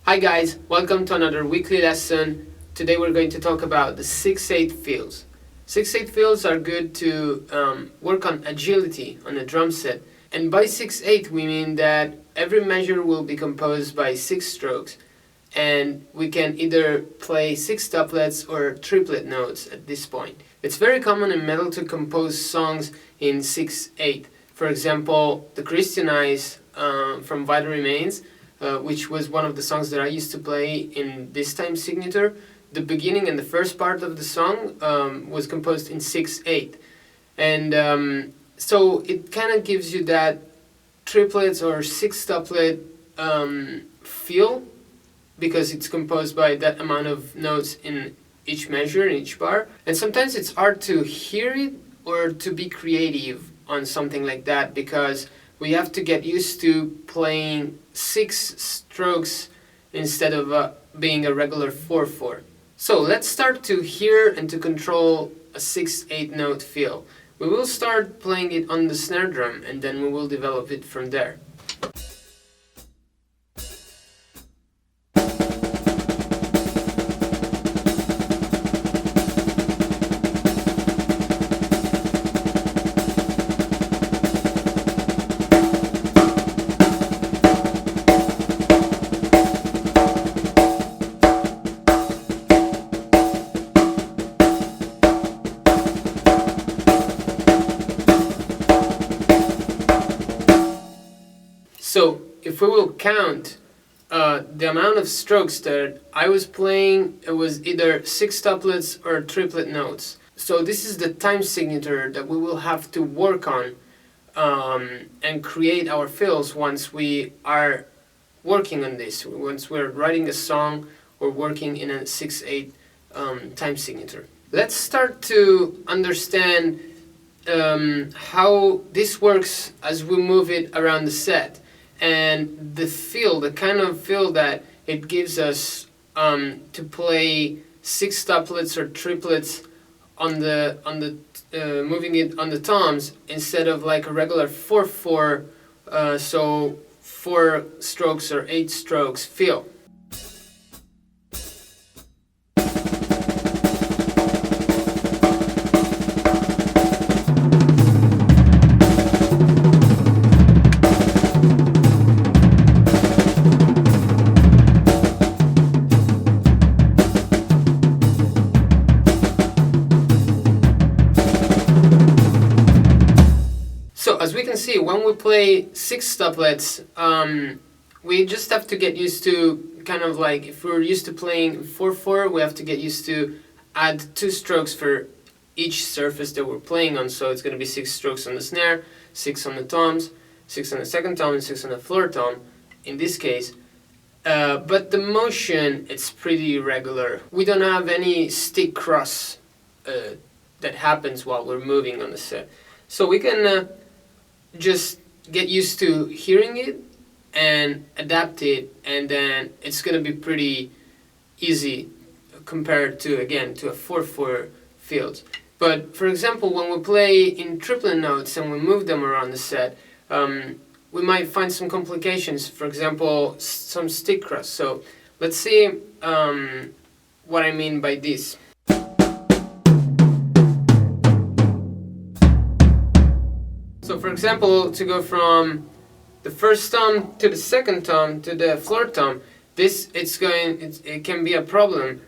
Hi guys, welcome to another weekly lesson. Today we're going to talk about the 6/8 fills. 6/8 fills are good to work on agility on a drum set. And by 6/8 we mean that every measure will be composed by 6 strokes. And we can either play 6 doublets or triplet notes at this point. It's very common in metal to compose songs in 6/8. For example, The Christian Eyes from Vital Remains, which was one of the songs that I used to play in this time signature. The beginning and the first part of the song was composed in 6/8. And so it kind of gives you that triplets or 6 doublet feel, because it's composed by that amount of notes in each measure, in each bar. And sometimes it's hard to hear it or to be creative on something like that, because we have to get used to playing 6 strokes instead of being a regular 4/4. So let's start to hear and to control a 6/8 note feel. We will start playing it on the snare drum and then we will develop it from there. So if we will count the amount of strokes that I was playing, it was either 6 doublets or triplet notes. So this is the time signature that we will have to work on and create our fills once we are working on this, once we're writing a song or working in a 6/8 time signature. Let's start to understand how this works as we move it around the set. And the feel, the kind of feel that it gives us to play 6 doublets or triplets on the moving it on the toms instead of like a regular 4/4, so 4 strokes or 8 strokes feel. So as we can see, when we play 6 doublets, we just have to get used to kind of like, if we're used to playing 4/4, we have to get used to add 2 strokes for each surface that we're playing on. So it's going to be 6 strokes on the snare, 6 on the toms, 6 on the second tom, and 6 on the floor tom in this case. But the motion, it's pretty regular. We don't have any stick cross that happens while we're moving on the set. So we can just get used to hearing it and adapt it, and then it's going to be pretty easy compared to, again, to a 4/4 field. But for example, when we play in triplet notes and we move them around the set, we might find some complications, for example, some stick cross. So let's see what I mean by this. So for example, to go from the first tom to the second tom to the floor tom, it can be a problem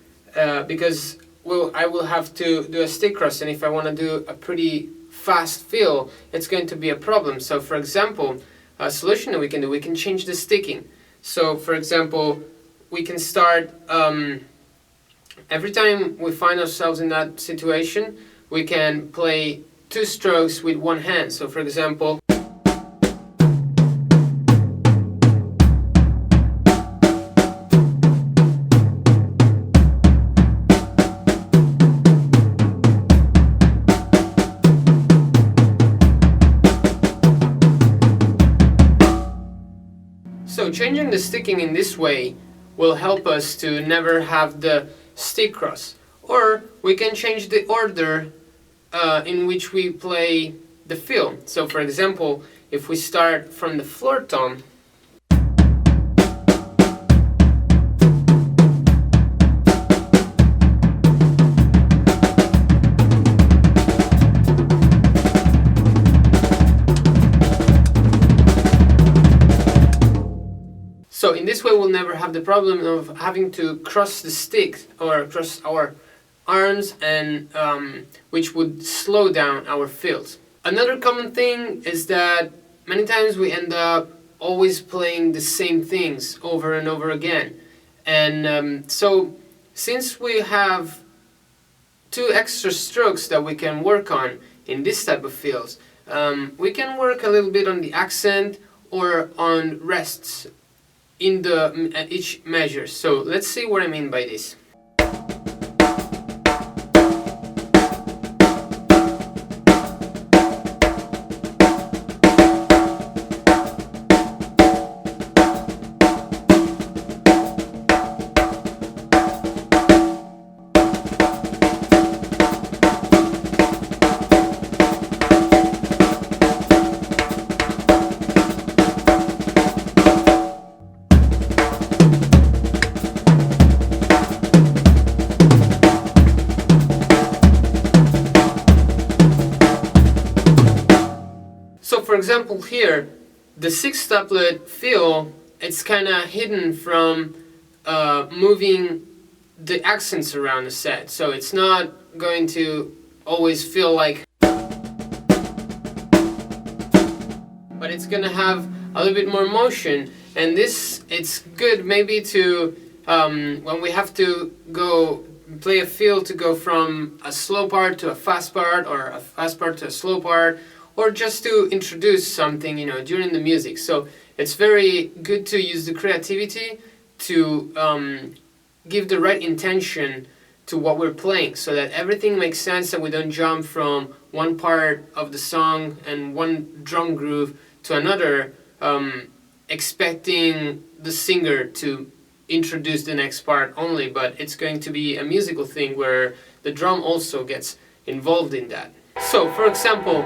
because I will have to do a stick cross, and if I want to do a pretty fast feel, it's going to be a problem. So for example, a solution that we can do, we can change the sticking. So for example, we can start, every time we find ourselves in that situation, we can play 2 strokes with one hand. So for example, so changing the sticking in this way will help us to never have the stick cross. Or we can change the order in which we play the fill. So for example, if we start from the floor tom, So in this way we'll never have the problem of having to cross the stick or cross our arms, and which would slow down our fills. Another common thing is that many times we end up always playing the same things over and over again. And so since we have two extra strokes that we can work on in this type of fills, we can work a little bit on the accent or on rests in each measure. So let's see what I mean by this. So for example here, the six-steplet fill, it's kind of hidden from moving the accents around the set. So it's not going to always feel like, but it's going to have a little bit more motion. And this, it's good maybe to, when we have to go play a fill to go from a slow part to a fast part, or a fast part to a slow part, or just to introduce something, during the music. So it's very good to use the creativity to give the right intention to what we're playing, so that everything makes sense and we don't jump from one part of the song and one drum groove to another, expecting the singer to introduce the next part only, but it's going to be a musical thing where the drum also gets involved in that. So for example,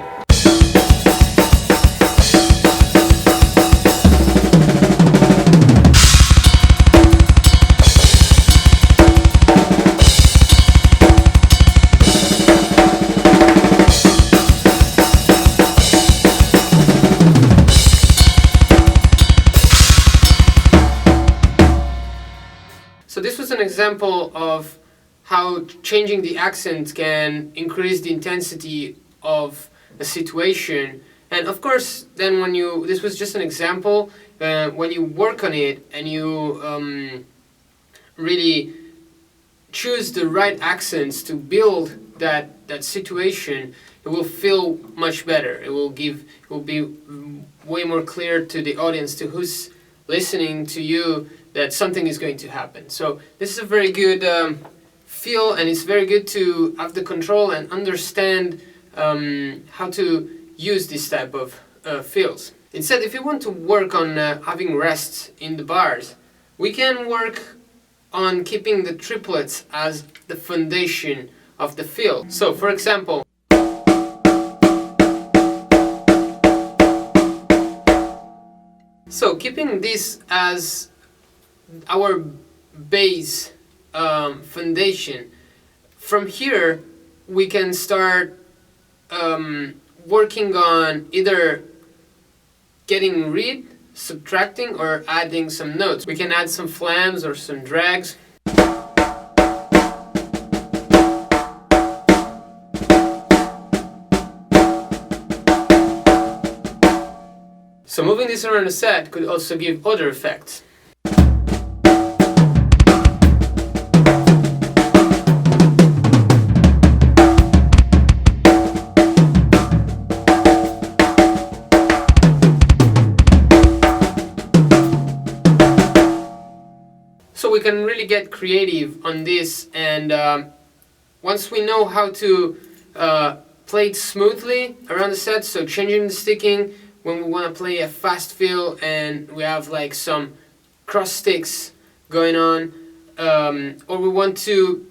so this was an example of how changing the accent can increase the intensity of a situation. And of course, then this was just an example, when you work on it and you really choose the right accents to build that situation, it will feel much better. It will be way more clear to the audience, to who's listening to you, that something is going to happen. So this is a very good feel, and it's very good to have the control and understand how to use this type of feels. Instead, if you want to work on having rests in the bars, we can work on keeping the triplets as the foundation of the feel. So for example, so keeping this as our base foundation, from here we can start working on either getting rid, subtracting, or adding some notes. We can add some flams or some drags. So moving this around the set could also give other effects. So we can really get creative on this, and once we know how to play it smoothly around the set, so changing the sticking when we want to play a fast fill and we have like some cross sticks going on, or we want to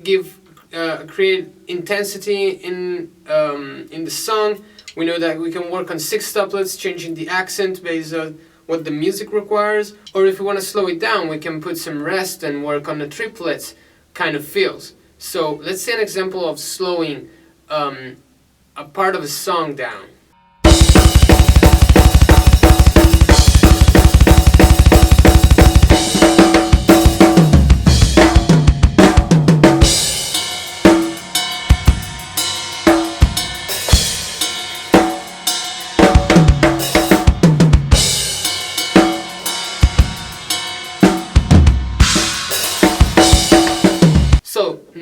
create intensity in the song, we know that we can work on six-tuplets, changing the accent based on what the music requires, or if we want to slow it down, we can put some rest and work on the triplets kind of feels. So let's see an example of slowing a part of a song down.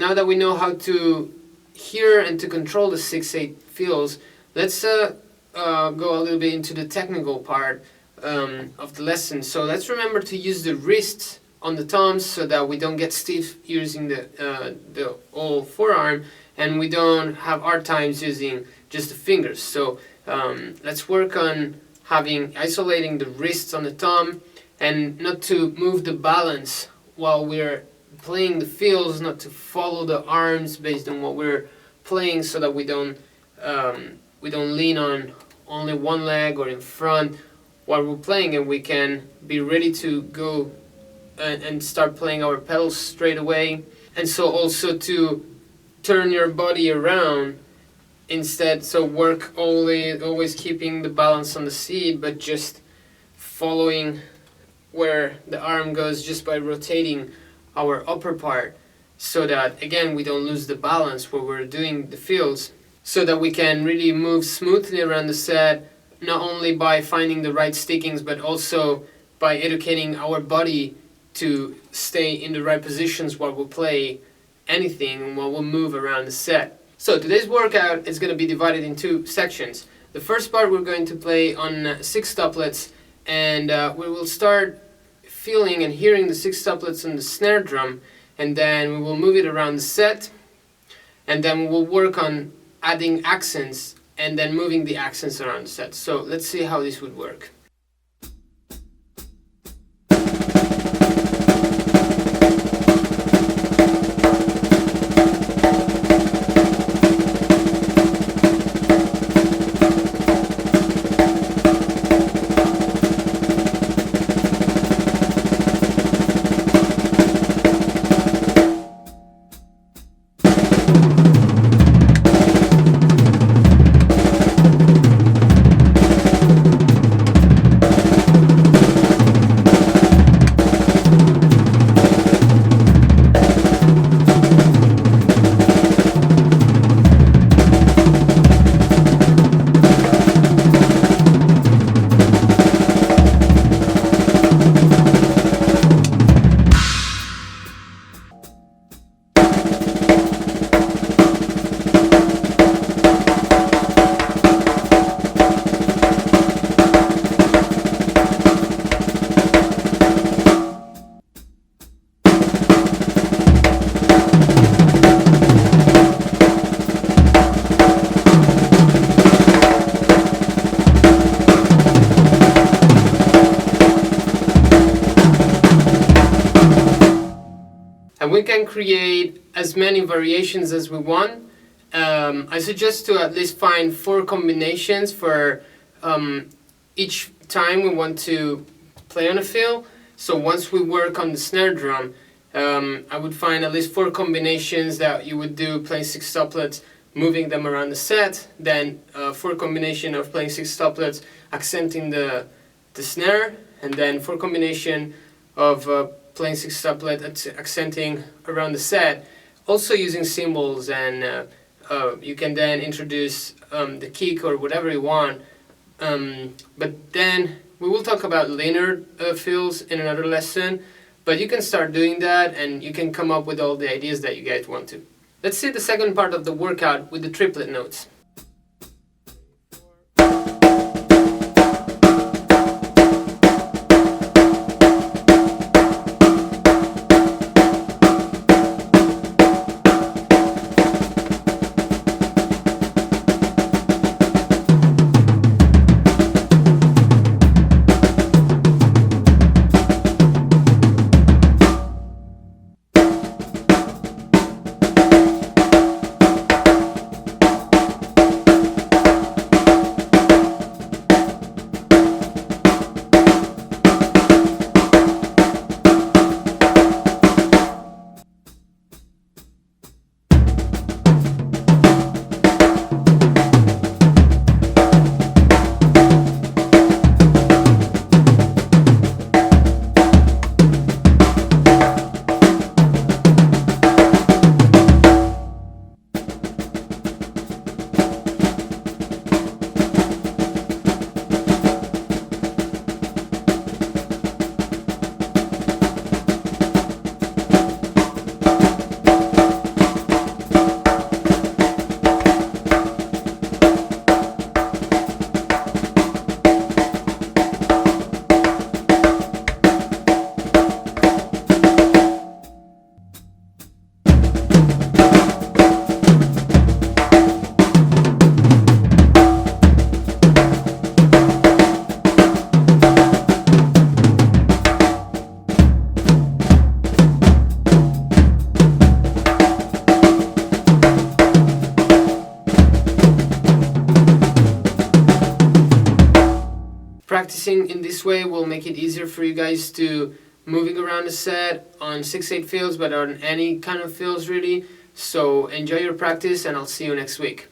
now that we know how to hear and to control the 6/8 feels, let's go a little bit into the technical part of the lesson. So let's remember to use the wrists on the thumbs so that we don't get stiff using the whole forearm, and we don't have hard times using just the fingers. So let's work on isolating the wrists on the thumb, and not to move the balance while we're playing the fills, not to follow the arms based on what we're playing, so that we don't lean on only one leg or in front while we're playing, and we can be ready to go and start playing our pedals straight away. And so also to turn your body around instead, so work always keeping the balance on the seat, but just following where the arm goes just by rotating our upper part, so that again we don't lose the balance where we're doing the fills, so that we can really move smoothly around the set, not only by finding the right stickings, but also by educating our body to stay in the right positions while we play anything and while we move around the set. So today's workout is going to be divided in two sections. The first part we're going to play on 6 tuplets, and we will start feeling and hearing the 6 tuplets on the snare drum, and then we will move it around the set, and then we will work on adding accents and then moving the accents around the set. So let's see how this would work. And we can create as many variations as we want. I suggest to at least find 4 combinations for each time we want to play on a fill. So once we work on the snare drum, I would find at least 4 combinations that you would do playing 6 tuplets, moving them around the set, then 4 combination of playing 6 tuplets, accenting the snare, and then 4 combination of playing 6 tuplet, accenting around the set, also using cymbals, and you can then introduce the kick or whatever you want. But then we will talk about linear fills in another lesson, but you can start doing that and you can come up with all the ideas that you guys want to. Let's see the second part of the workout with the triplet notes. practicing in this way will make it easier for you guys to moving around the set on 6/8 fills, but on any kind of fills really. So enjoy your practice, and I'll see you next week.